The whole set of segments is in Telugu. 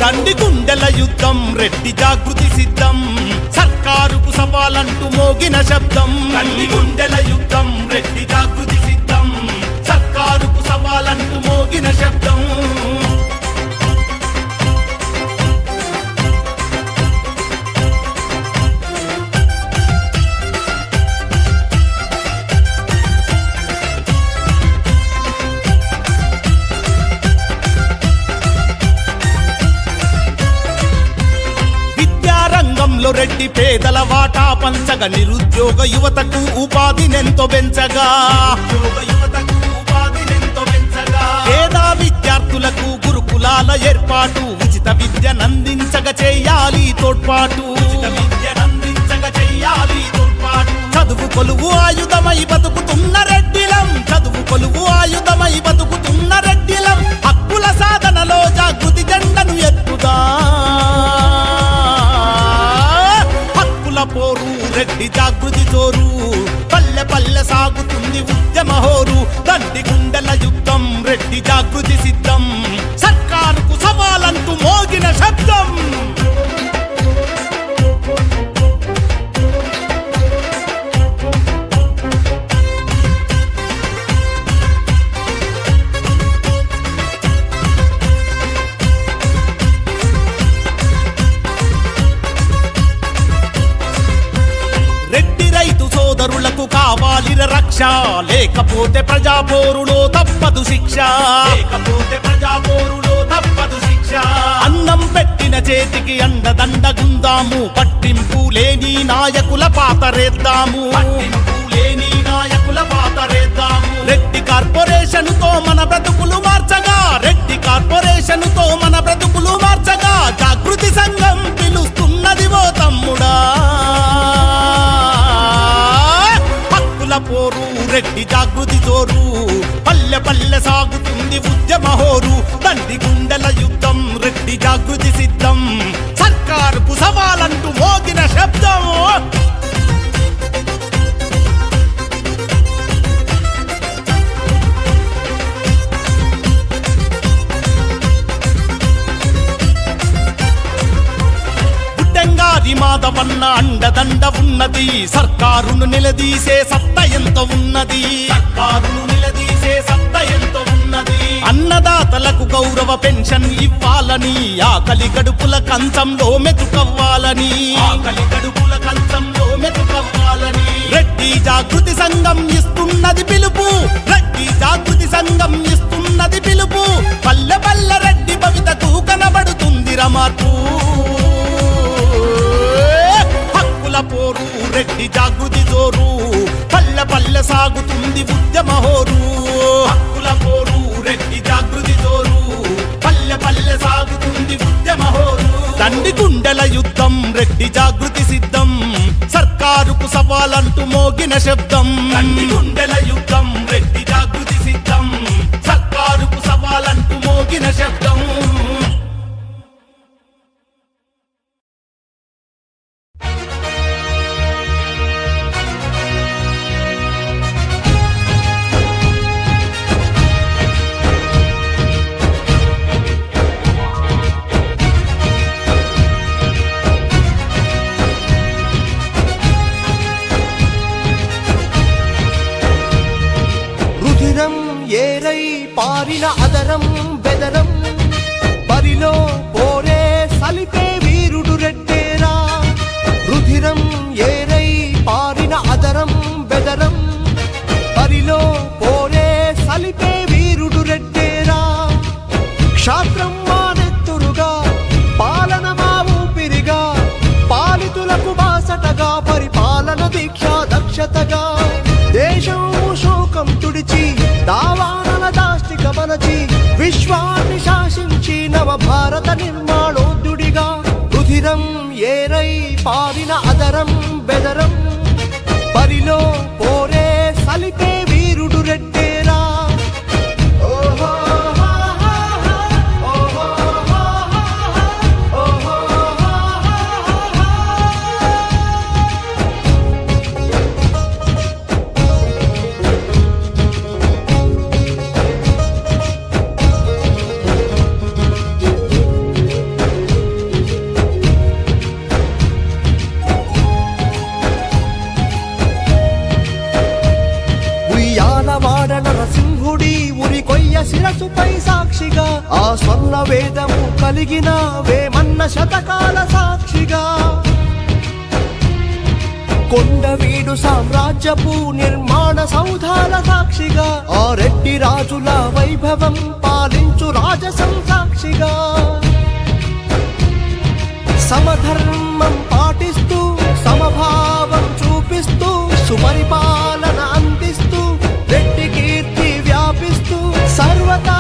దండి గుండెల యుద్ధం రెడ్డి జాగృతి సిద్ధం సర్కారుకు సవాలంటూ మోగిన శబ్దం దండి గుండెల యుద్ధం రెడ్డి జాగృతి సిద్ధం సర్కారుకు సవాలంటూ మోగిన శబ్దం రెడ్డి పేదల వాటా పంచగా నిరుద్యోగ యువతకు ఉపాధినెంతో పెంచగా పేద విద్యార్థులకు గురుకులాల ఏర్పాటు ఉచిత విద్యనందించగా చేయాలి తోడ్పాటు చదువు కొలువు ఆయుధమై బతుకుతున్న రెడ్డిలం చదువు కొలువు ఆయుధమై బతుకుతున్న రెడ్డిలం హక్కుల సాధనలో జాగృతి జెండను ఎత్తుదా పోరు రెడ్డి జాగృతి జోరు పల్లె పల్లె సాగుతుంది ఉద్యమ హోరు దండి గుండెల యుద్ధం రెడ్డి జాగృతి సిద్ధం సర్కారుకు సవాలంటూ మోగిన శబ్దం కావాలిర రక్ష లేకపోతే ప్రజాపోరులో తప్పదు శిక్ష అన్నం పెట్టిన చేతికి అండదండగుందాము పట్టింపు లేని నాయకుల పాతరేద్దాము రెడ్డి కార్పొరేషన్ తో మన బ్రతుకులు మార్చగా రెడ్డి కార్పొరేషన్ తో మన బ్రతుకులు మార్చగా జాగృతి సంఘం పిలుస్తున్నది ఓ తమ్ముడా పోరు రెడ్డి జాగృతి జోరు పల్లె పల్లె సాగుతుంది ఉద్యమ హోరు దండి గుండెల యుద్ధం రెడ్డి జాగృతి సిద్ధం సర్కారుకు సవాలంటూ మోగిన శబ్దం మాధవన్న అండదండ ఉన్నది సర్కారును నిలదీసే సత్తా ఎంత ఉన్నది అన్నదాతలకు గౌరవ పెన్షన్ ఇవ్వాలని ఆకలి గడుపుల కంచంలో మెతుకవ్వాలని రెడ్డి జాగృతి సంఘం ఇస్తున్నది పిలుపు రెడ్డి జాగృతి సంఘం ఇస్తున్నది పిలుపు పల్లె పల్లె రెడ్డి భవితకు కనబడుతుంది రమార్పు పోరు రెడ్డి జాగృతి జోరు పల్లె పల్లె సాగుతుంది ఉద్యమ హోరు హక్కుల పోరు రెడ్డి జాగృతి జోరు పల్లె పల్లె సాగుతుంది ఉద్యమ హోరు దండి గుండెల యుద్ధం రెడ్డి జాగృతి సిద్ధం సర్కారుకు సవాలంటూ మోగిన శబ్దం దండి గుండెల యుద్ధం రెడ్డి జాగృతి సిద్ధం సర్కారుకు సవాలంటూ మోగిన శబ్దం ఏరై పారిన అదరం బెదరం బరిలో పోరే సలిపే వీరుడు రెడ్డేరా రుధిరం ఏరై పారిన అదరం బెదరం బరిలో పోరే సలిపే వీరుడు రెడ్డేరా క్షాత్రం మానెత్తురుగా పాలన మా ఊపిరిగా పాలితులకు బాసటగా పరిపాలన దీక్షా దక్షతగా దేశం శోకం తుడిచి దావానల దాష్టిక మనచి విశ్వాన్ని శాసించి నవ భారత నిర్మాణోద్యుడిగా రుధిరం ఏరై పారిన అదరం బెదరం బరిలో పోరే సలిపే వీరుడు రెడ్డేరా ఆ స్వర్ణ వేదము కలిగిన వేమన్న శతకాల సాక్షిగా కొండవీడు సామ్రాజ్యపు నిర్మాణ సౌధాల సాక్షిగా ఆ రెడ్డి రాజుల వైభవం పాలించు రాజసం సాక్షిగా సమధర్మం పాటిస్తూ సమభావం చూపిస్తూ సుపరిపాలన అందిస్తూ రెడ్డి కీర్తి వ్యాపిస్తూ సర్వతా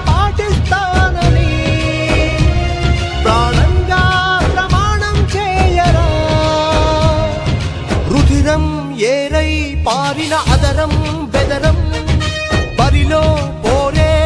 పాటిస్తానని ప్రాణంగా ప్రమాణం చేయరా రుధిరం ఏరై పారిన అదరం బెదరం